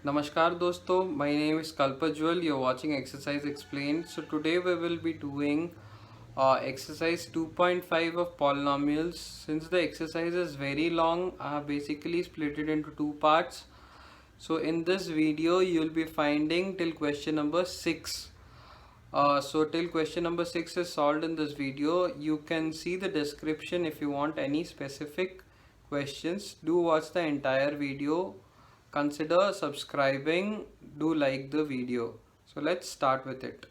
Namaskar dosto, my name is Kalpajwal. You're watching Exercise Explained. So today we will be doing exercise 2.5 of polynomials. Since the exercise is very long, I have basically split it into two parts. So in this video, you'll be finding till question number 6. So till question number 6 is solved in this video. You can see the description if you want any specific questions. Do watch the entire video. Consider subscribing. Do like the video. So let's start with it.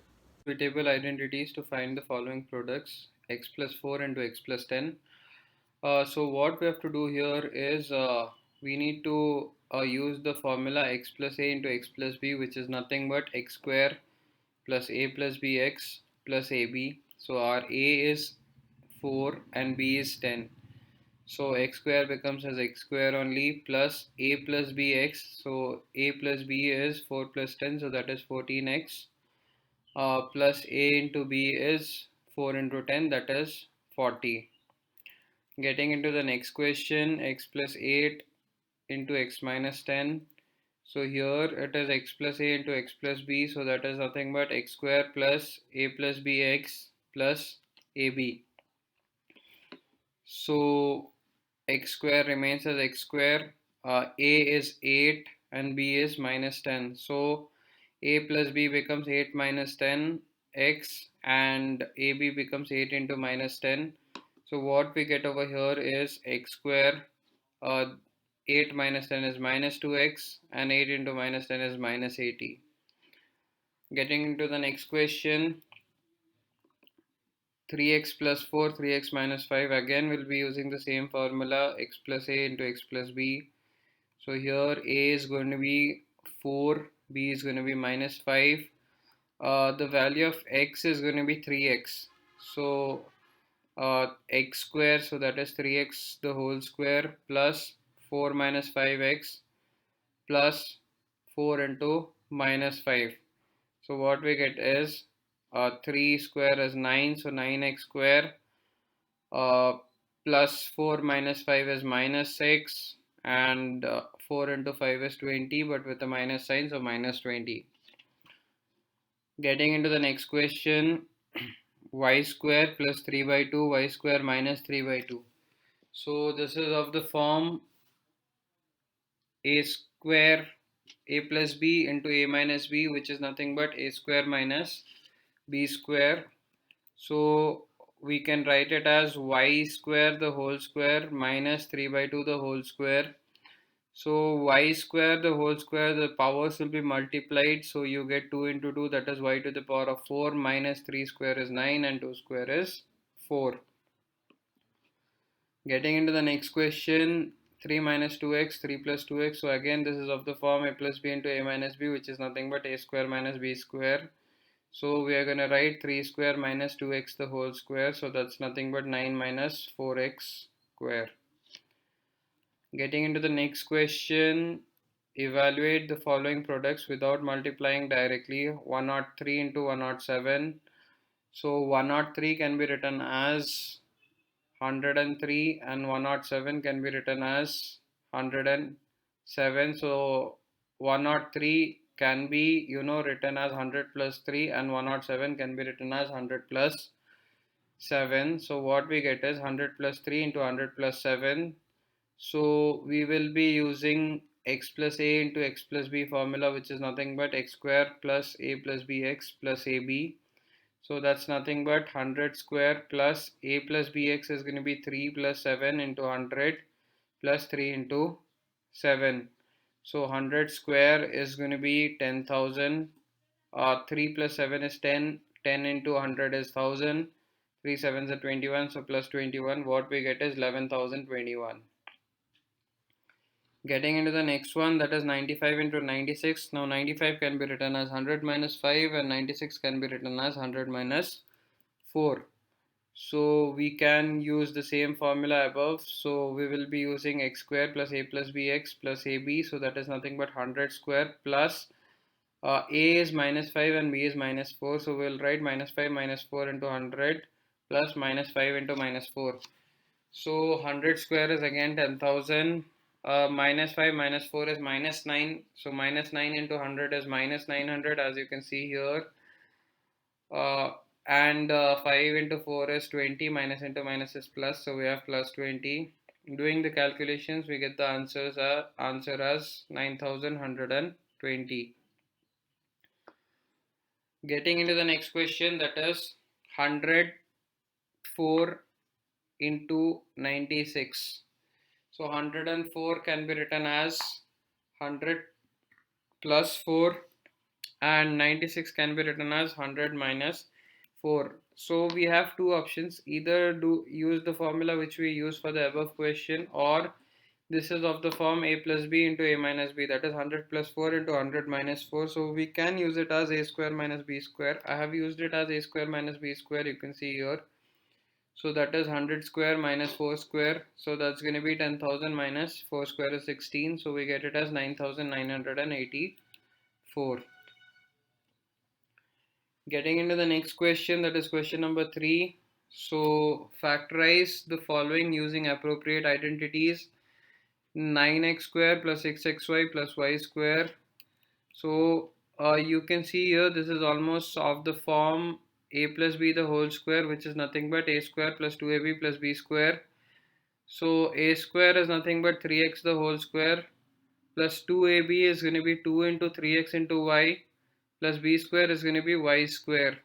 Table identities to find the following products: x plus 4 into x plus 10. So what we have to do here is we need to use the formula x plus a into x plus b, which is nothing but x square plus a plus bx plus ab. So our a is 4 and b is 10. So x square becomes as x square only plus a plus bx. So a plus b is 4 plus 10, so that is 14x, plus a into b is 4 into 10, that is 40. Getting into the next question, x plus 8 into x minus 10. So here it is x plus a into x plus b, so that is nothing but x square plus a plus bx plus ab. So x square remains as x square, a is 8 and b is minus 10. So a plus b becomes 8 minus 10 x, and ab becomes 8 into minus 10. So what we get over here is x square, 8 minus 10 is minus 2x, and 8 into minus 10 is minus 80. Getting into the next question, 3x plus 4, 3x minus 5. Again we'll be using the same formula, x plus a into x plus b. So here a is going to be 4, b is going to be minus 5. The value of x is going to be 3x. So x square, so that is 3x the whole square, plus 4 minus 5x plus 4 into minus 5. So what we get is 3 square is 9, so 9x square, uh, plus 4 minus 5 is minus 6, and 4 into 5 is 20, but with a minus sign, so minus 20. Getting into the next question, y square plus 3 by 2, y square minus 3 by 2. So this is of the form a square a plus b into a minus b, which is nothing but a square minus b square. So we can write it as y square the whole square minus 3 by 2 the whole square. So y square the whole square, the powers will be multiplied, so you get 2 into 2, that is y to the power of 4, minus 3 square is 9, and 2 square is 4. Getting into the next question, 3 minus 2x, 3 plus 2x. So again this is of the form a plus b into a minus b, which is nothing but a square minus b square. So we are going to write 3 square minus 2x the whole square, so that's nothing but 9 minus 4x square. Getting into the next question, evaluate the following products without multiplying directly. 103 into 107. So 103 can be written as 103, and 107 can be written as 107. So 103 can be written as 100 plus 3, and 107 can be written as 100 plus 7. So what we get is 100 plus 3 into 100 plus 7. So we will be using x plus a into x plus b formula, which is nothing but x square plus a plus bx plus ab. So that's nothing but 100 square plus a plus bx is going to be 3 plus 7 into 100 plus 3 into 7. So 100 square is going to be 10,000. 3 plus 7 is 10. 10 into 100 is 1000. 3 sevens are 21. So plus 21. What we get is 11,021. Getting into the next one, that is 95 into 96. Now 95 can be written as 100 minus 5, and 96 can be written as 100 minus 4. So we can use the same formula above. So we will be using x square plus a plus bx plus ab. So that is nothing but 100 square plus a is minus 5 and b is minus 4. So we'll write minus 5 minus 4 into 100 plus minus 5 into minus 4. So 100 square is again 10,000. Minus 5 minus 4 is minus 9. So minus 9 into 100 is minus 900, as you can see here. And 5 into 4 is 20, minus into minus is plus, so we have plus 20. Doing the calculations, we get the answer as 9120. Getting into the next question, that is 104 into 96. So 104 can be written as 100 plus 4, and 96 can be written as 100 minus 4. So we have two options: either do use the formula which we use for the above question, or this is of the form a plus b into a minus b, that is 100 plus 4 into 100 minus 4. So we can use it as a square minus b square. I have used it as a square minus b square, you can see here. So that is 100 square minus 4 square. So that's going to be 10,000 minus 4 square is 16. So we get it as 9,984. Getting into the next question, that is question number 3. So factorize the following using appropriate identities: 9x square plus 6xy plus y square. So you can see here this is almost of the form a plus b the whole square, which is nothing but a square plus 2ab plus b square. So a square is nothing but 3x the whole square, plus 2ab is going to be 2 into 3x into y, plus b square is going to be y square.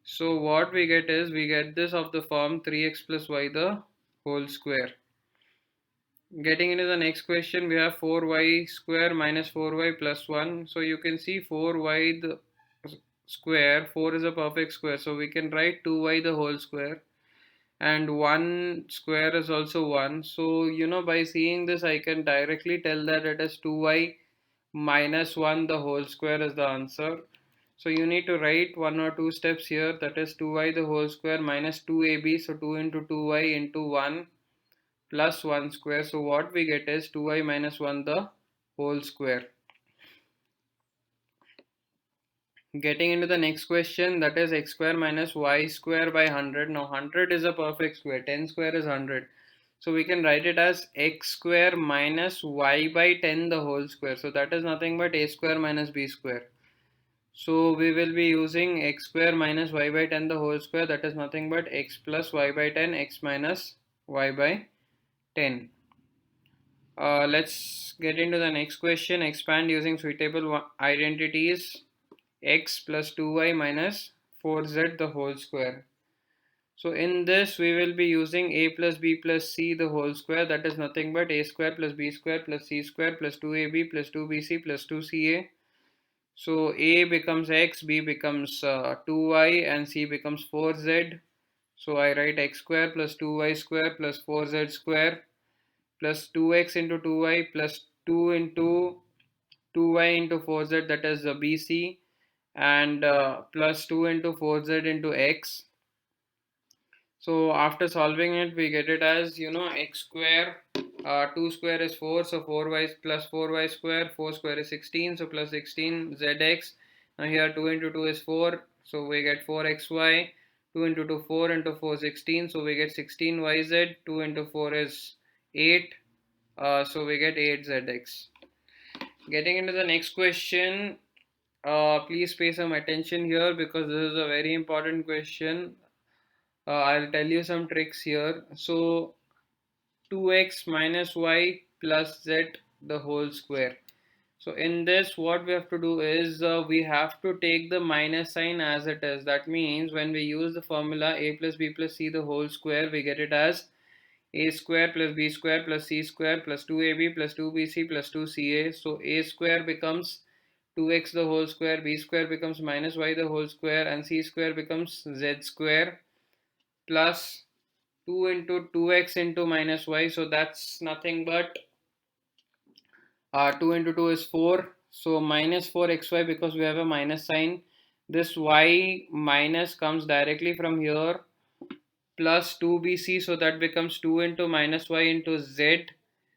So what we get is, we get this of the form 3x plus y the whole square. Getting into the next question, we have 4y square minus 4y plus 1. So you can see 4y the square, 4 is a perfect square, so we can write 2y the whole square, and 1 square is also 1. So by seeing this, I can directly tell that it is 2y minus 1 the whole square is the answer. So you need to write one or two steps here, that is 2y the whole square minus 2ab, so 2 into 2y into 1 plus 1 square. So what we get is 2y minus 1 the whole square. Getting into the next question, that is x square minus y square by 100. Now 100 is a perfect square, 10 square is 100. So we can write it as x square minus y by 10 the whole square. So that is nothing but a square minus b square. So we will be using x square minus y by 10 the whole square, that is nothing but x plus y by 10, x minus y by 10. Let's get into the next question. Expand using suitable identities: x plus 2y minus 4z the whole square. So in this we will be using a plus b plus c the whole square, that is nothing but a square plus b square plus c square plus 2ab plus 2bc plus 2ca. So a becomes x, b becomes 2y, and c becomes 4z. So I write x square plus 2y square plus 4z square plus 2x into 2y plus 2 into 2y into 4z, that is bc, and plus 2 into 4z into x. So after solving it, we get it as x square, 2 square is 4, so 4y plus 4y square, 4 square is 16, so plus 16 zx. Now here 2 into 2 is 4, so we get 4xy. 2 into 2 4 into 4 16, so we get 16yz. 2 into 4 is 8, so we get 8zx. Getting into the next question, please pay some attention here because this is a very important question. I'll tell you some tricks here. So 2x minus y plus z the whole square. So in this, what we have to do is we have to take the minus sign as it is. That means when we use the formula a plus b plus c the whole square, we get it as a square plus b square plus c square plus 2ab plus 2bc plus 2ca. So a square becomes 2x the whole square, b square becomes minus y the whole square, and c square becomes z square, plus 2 into 2x into minus y. So that's nothing but 2 into 2 is 4. So minus 4xy, because we have a minus sign. This y minus comes directly from here, plus 2bc, so that becomes 2 into minus y into z.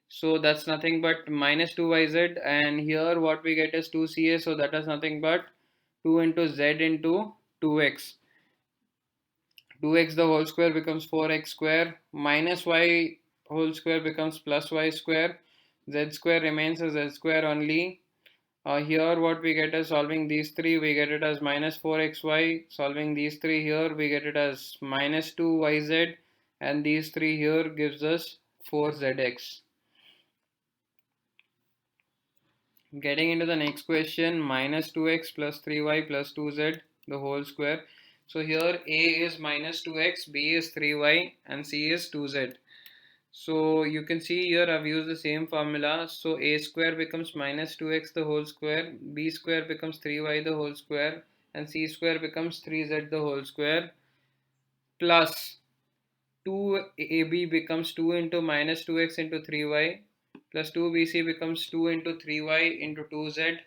So that's nothing but minus 2yz, and here what we get is 2ca, so that is nothing but 2 into z into 2x. 2x the whole square becomes 4x square, minus y whole square becomes plus y square. Z square remains as Z square only. Here what we get is solving these three, we get it as minus 4xy. Solving these three here, we get it as minus 2yz. And these three here gives us 4zx. Getting into the next question, minus 2x plus 3y plus 2z the whole square. So here A is minus 2x, B is 3y, and C is 2z. So you can see here I've used the same formula. So A square becomes minus 2x the whole square, B square becomes 3y the whole square, and C square becomes 3z the whole square, plus 2ab becomes 2 into minus 2x into 3y, plus 2bc becomes 2 into 3y into 2z,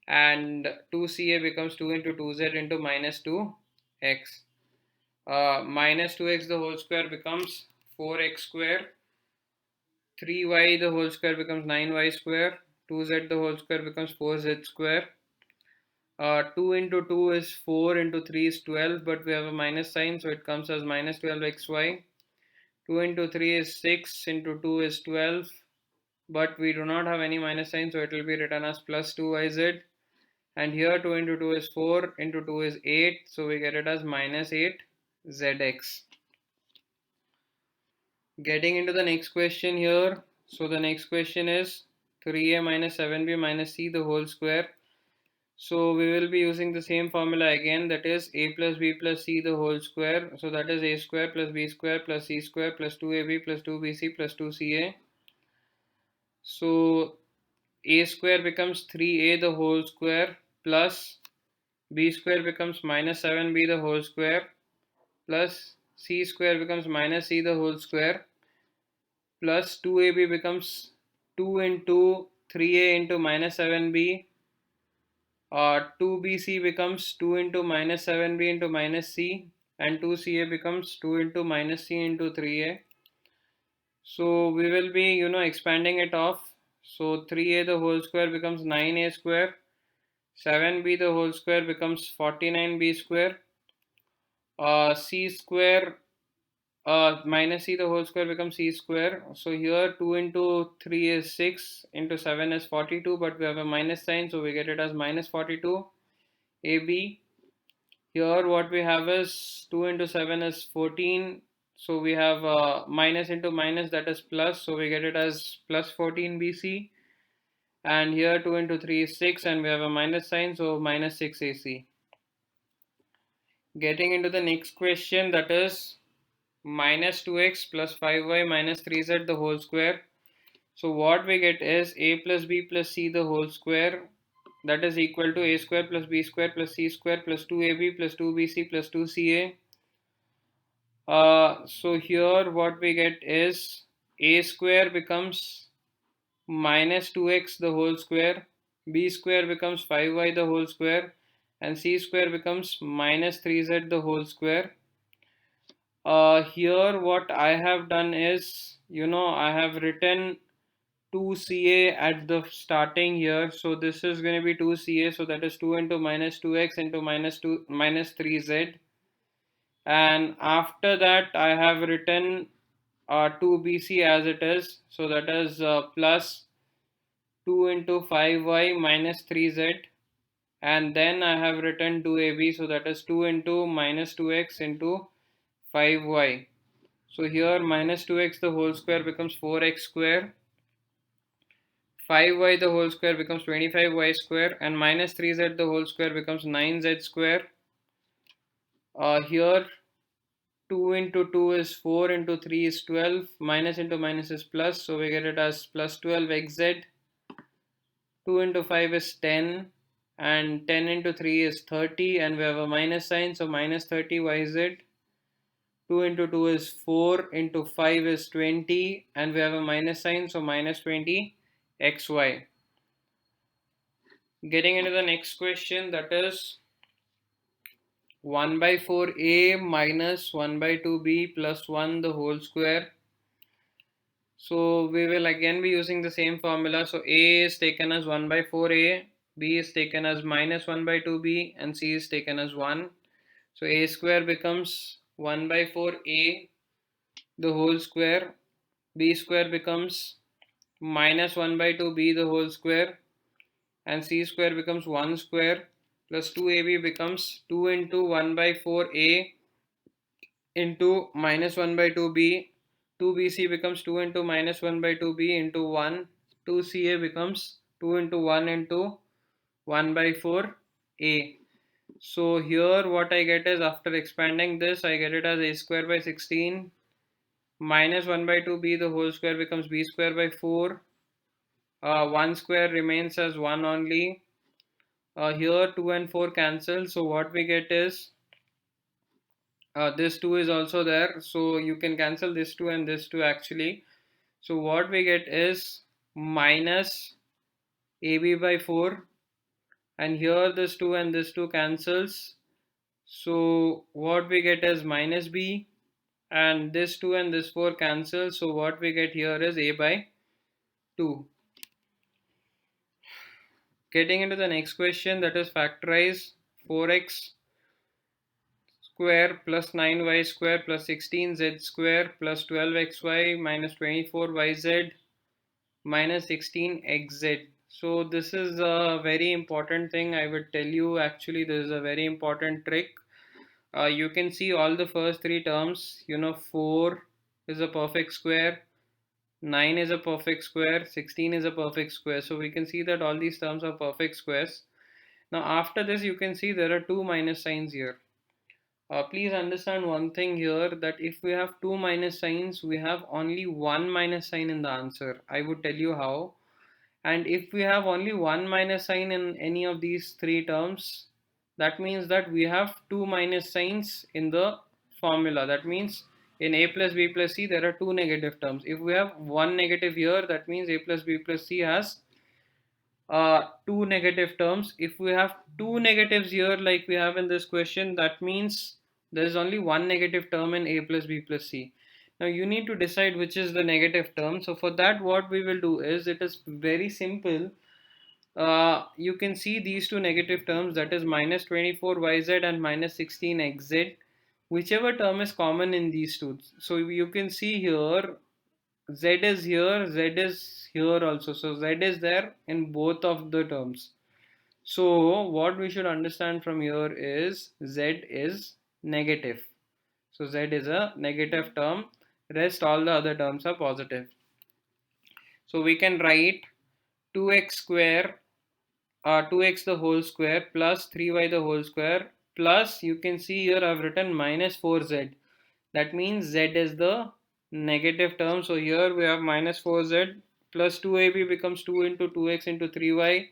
and 2ca becomes 2 into 2z into minus 2x. Minus 2x the whole square becomes 4x square, 3y the whole square becomes 9y square, 2z the whole square becomes 4z square. 2 into 2 is 4 into 3 is 12, but we have a minus sign, so it comes as minus 12xy. 2 into 3 is 6, into 2 is 12, but we do not have any minus sign, so it will be written as plus 2yz. And here 2 into 2 is 4, into 2 is 8, so we get it as minus 8zx. Getting into the next question here. So the next question is 3a minus 7b minus c the whole square. So we will be using the same formula again, that is a plus b plus c the whole square. So that is a square plus b square plus c square plus 2ab plus 2bc plus 2ca. So a square becomes 3a the whole square plus b square becomes minus 7b the whole square plus c square becomes minus c the whole square plus 2ab becomes 2 into 3a into minus 7b. 2bc becomes 2 into minus 7b into minus c, and 2ca becomes 2 into minus c into 3a. So we will be expanding it off. So 3a the whole square becomes 9a square, 7b the whole square becomes 49b square, c square minus c the whole square becomes c square. So here 2 into 3 is 6, into 7 is 42, but we have a minus sign, so we get it as minus 42 ab. Here what we have is 2 into 7 is 14, so we have minus into minus, that is plus, so we get it as plus 14 bc. And here 2 into 3 is 6, and we have a minus sign, so minus 6 ac. Getting into the next question, that is minus 2x plus 5y minus 3z the whole square. So what we get is a plus b plus c the whole square, that is equal to a square plus b square plus c square plus 2ab plus 2bc plus 2ca. So here what we get is a square becomes minus 2x the whole square, b square becomes 5y the whole square, and c square becomes minus 3z the whole square. Here what I have done is, I have written 2ca at the starting here. So this is going to be 2ca, so that is 2 into minus 2x into minus 3z. And after that I have written 2bc as it is, so that is plus 2 into 5y minus 3z, and then I have written 2ab, so that is 2 into minus 2x into 5y. So here minus 2x the whole square becomes 4x square, 5y the whole square becomes 25y square, and minus 3z the whole square becomes 9z square. Here 2 into 2 is 4, into 3 is 12, minus into minus is plus, so we get it as plus 12xz. 2 into 5 is 10, and 10 into 3 is 30, and we have a minus sign, so minus 30yz. 2 into 2 is 4, into 5 is 20, and we have a minus sign, so minus 20xy. Getting into the next question, that is 1 by 4a minus 1 by 2b plus 1 the whole square. So we will again be using the same formula. So a is taken as 1 by 4a, b is taken as minus 1 by 2b, and c is taken as 1. So a square becomes 1 by 4a the whole square, b square becomes minus 1 by 2b the whole square, and c square becomes 1 square, plus 2ab becomes 2 into 1 by 4a into minus 1 by 2b. 2bc becomes 2 into minus 1 by 2b into 1. 2ca becomes 2 into 1 into 1 by 4a. So here what I get is, after expanding this, I get it as a square by 16 minus 1 by 2b the whole square becomes b square by 4. 1 square remains as 1 only. Here 2 and 4 cancel, so what we get is, this 2 is also there, so you can cancel this 2 and this 2 actually. So what we get is minus ab by 4, and here this 2 and this 2 cancels, so what we get is minus b, and this 2 and this 4 cancel, so what we get here is a by 2. Getting into the next question, that is factorize 4x square plus 9y square plus 16z square plus 12xy minus 24yz minus 16xz. So this is a very important thing. I would tell you, actually this is a very important trick. You can see all the first three terms, 4 is a perfect square, 9 is a perfect square, 16 is a perfect square. So we can see that all these terms are perfect squares. Now after this, you can see there are two minus signs here. Please understand one thing here, that if we have two minus signs, we have only one minus sign in the answer. I would tell you how. And if we have only one minus sign in any of these three terms, that means that we have two minus signs in the formula. That means in a plus b plus c there are two negative terms. If we have one negative here, that means a plus b plus c has two negative terms. If we have two negatives here like we have in this question, that means there is only one negative term in a plus b plus c. Now you need to decide which is the negative term. So for that, what we will do is, it is very simple. You can see these two negative terms, that is minus 24yz and minus 16xz, whichever term is common in these two. So you can see here z is here, z is here also, so z is there in both of the terms. So what we should understand from here is z is negative. So z is a negative term, rest all the other terms are positive. So we can write 2x square, 2x the whole square plus 3y the whole square, plus, you can see here I've written minus 4z. That means z is the negative term. So here we have minus 4z plus 2ab becomes 2 into 2x into 3y.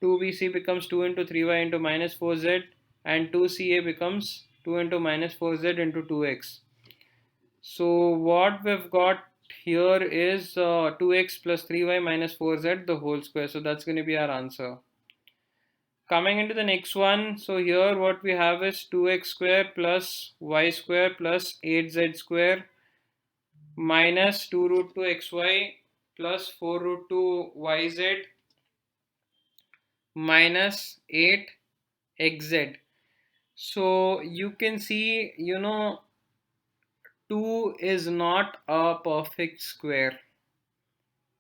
2bc becomes 2 into 3y into minus 4z, and 2ca becomes 2 into minus 4z into 2x. So what we've got here is 2x plus 3y minus 4z the whole square. So that's going to be our answer. Coming into the next one, so here what we have is 2x square plus y square plus 8z square minus 2 root 2 xy plus 4 root 2 yz minus 8 xz. So you can see, 2 is not a perfect square.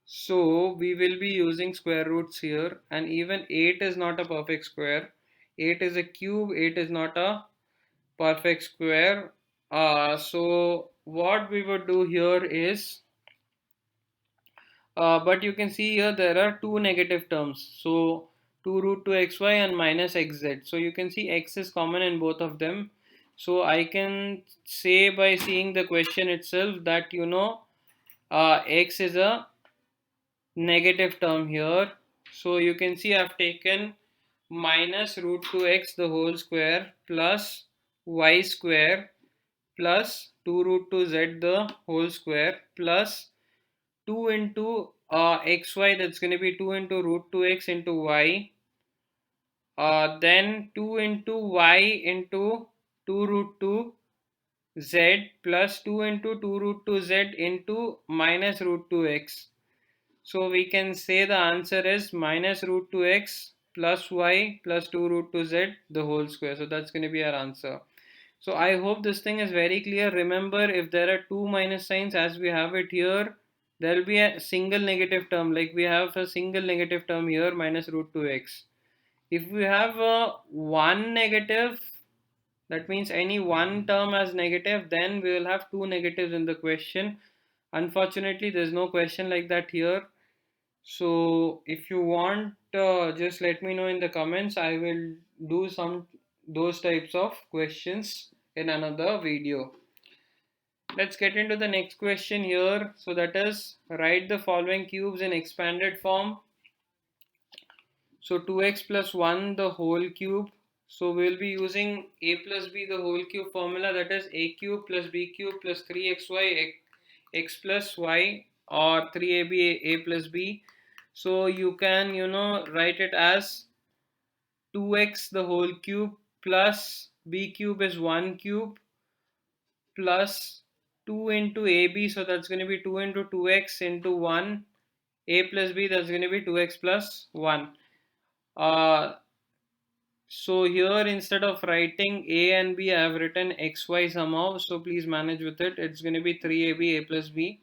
So we will be using square roots here, and even 8 is not a perfect square. 8 is a cube, 8 is not a perfect square. So what we would do here is, but you can see here there are two negative terms. So 2 root 2 xy and minus xz. So you can see x is common in both of them. So I can say by seeing the question itself that x is a negative term here. So you can see I've taken minus root 2x the whole square plus y square plus 2 root 2z the whole square plus 2 into xy, that's going to be 2 into root 2x into y, then 2 into y into 2 root 2 z plus 2 into 2 root 2 z into minus root 2x. So we can say the answer is minus root 2x plus y plus 2 root 2z the whole square. So that's going to be our answer. So I hope this thing is very clear. Remember, if there are two minus signs as we have it here, there will be a single negative term, like we have a single negative term here, minus root 2x. If we have a one negative, that means any one term as negative, then we will have two negatives in the question. Unfortunately, there's no question like that here. So if you want, just let me know in the comments. I will do some those types of questions in another video. Let's get into the next question here. So that is, write the following cubes in expanded form. So 2x plus 1 the whole cube. So we'll be using a plus b the whole cube formula, that is a cube plus b cube plus 3xy x plus y, or 3ab a plus b. So you can write it as 2x the whole cube plus b cube is 1 cube plus 2 into ab, so that's going to be 2 into 2x into 1, a plus b, that's going to be 2x plus 1. So here, instead of writing a and b, I have written xy somehow, so please manage with it. It's going to be 3ab a plus b.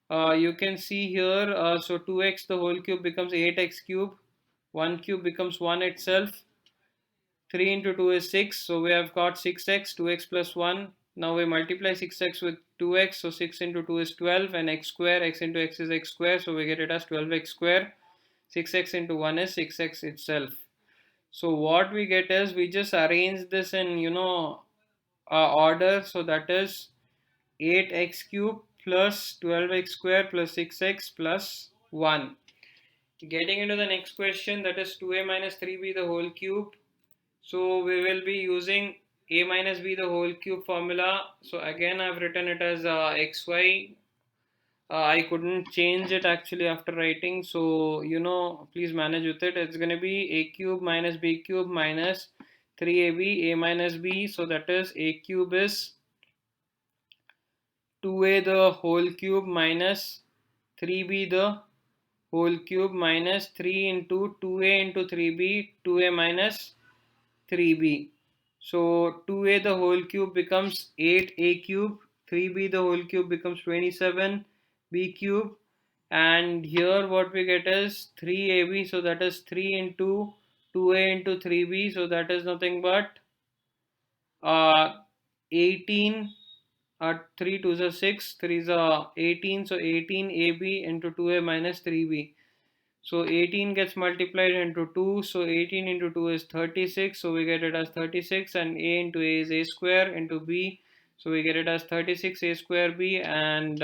You can see here, so 2x the whole cube becomes 8x cube, 1 cube becomes 1 itself, 3 into 2 is 6, so we have got 6x, 2x plus 1. Now we multiply 6x with 2x, so 6 into 2 is 12, and x square, x into x is x square, so we get it as 12x square. 6x into 1 is 6x itself. So what we get is, we just arrange this in order. So that is 8x cube plus 12x square plus 6x plus 1. Getting into the next question, that is 2a minus 3b the whole cube. So we will be using a minus b the whole cube formula. So again, I've written it as xy. I couldn't change it actually after writing, so please manage with it. It's going to be a cube minus b cube minus 3ab, a minus b, so that is a cube is 2a the whole cube minus 3b the whole cube minus 3 into 2a into 3b, 2a minus 3b. So 2a the whole cube becomes 8a cube, 3b the whole cube becomes 27b cube, and here what we get is 3ab, so that is 3 into 2a into 3b, so that is nothing but 18, 3 2 is 6, 3 is 18, so 18ab into 2a minus 3b. So 18 gets multiplied into 2, so 18 into 2 is 36, so we get it as 36, and a into a is a square into b, so we get it as 36 a square b, and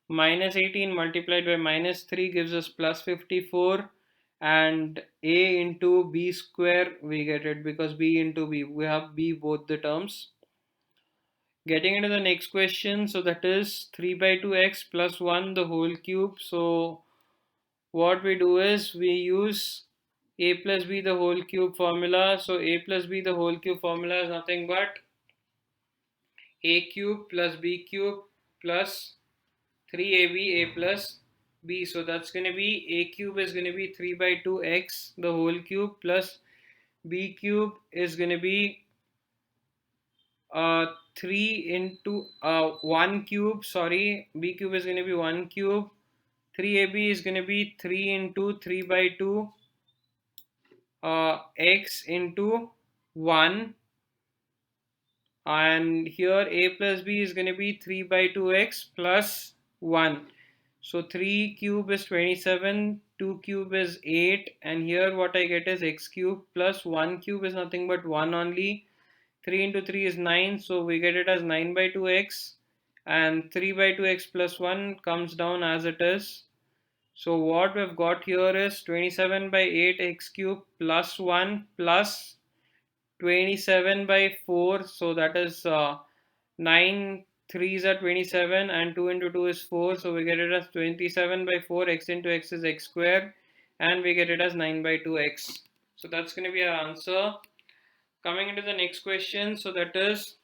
minus 18 multiplied by minus 3 gives us plus 54, and a into b square we get it, because b into b, we have b both the terms. Getting into the next question, so that is 3 by 2x plus 1 the whole cube. So what we do is, we use a plus b the whole cube formula. So a plus b the whole cube formula is nothing but a cube plus b cube plus 3ab a plus b. So that's going to be, a cube is going to be 3 by 2x the whole cube plus b cube is going to be 3 into 1 cube, sorry, b cube is going to be 1 cube, 3ab is going to be 3 into 3 by 2 x into 1, and here a plus b is going to be 3 by 2x plus 1. So 3 cube is 27, 2 cube is 8, and here what I get is x cube plus 1 cube is nothing but 1 only. 3 into 3 is 9, so we get it as 9 by 2x, and 3 by 2x plus 1 comes down as it is. So what we've got here is 27 by 8 x cube plus 1 plus 27 by 4, so that is 9 3s are 27, and 2 into 2 is 4, so we get it as 27 by 4, x into x is x square, and we get it as 9 by 2x. So that's going to be our answer. Coming into the next question, so that is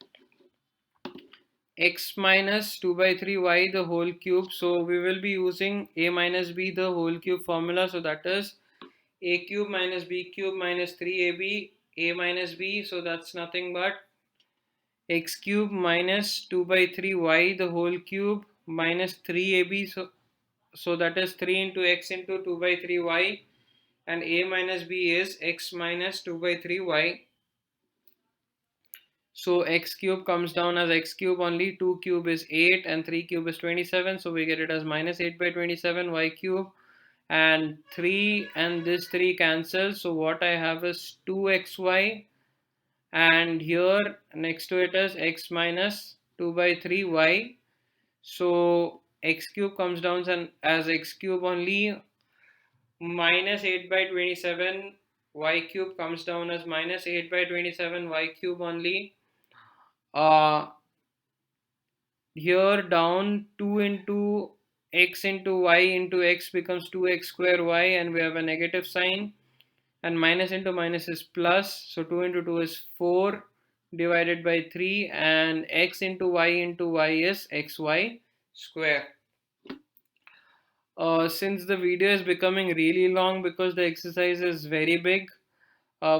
x minus 2 by 3y the whole cube. So we will be using a minus b the whole cube formula, so that is a cube minus b cube minus 3ab a minus b, so that's nothing but x cube minus 2 by 3y the whole cube minus 3ab, so So that is 3 into x into 2 by 3y, and a minus b is x minus 2 by 3y. So x cube comes down as x cube only, 2 cube is 8 and 3 cube is 27. So we get it as minus 8 by 27 y cube, and 3 and this 3 cancels. So what I have is 2xy, and here next to it is x minus 2 by 3y. So x cube comes down and as x cube only, minus 8 by 27 y cube comes down as minus 8 by 27 y cube only. Here down 2 into x into y into x becomes 2x square y, and we have a negative sign, and minus into minus is plus, so 2 into 2 is 4 divided by 3, and x into y is xy square. Since the video is becoming really long because the exercise is very big,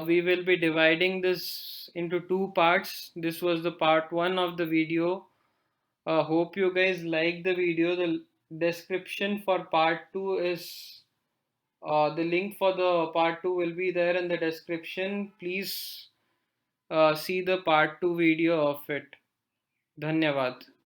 we will be dividing this into two parts. This was the part 1 of the video. Hope you guys like the video. The description for part 2 is the link for the part 2 will be there in the description. Please see the part 2 video of it. Dhanyavad.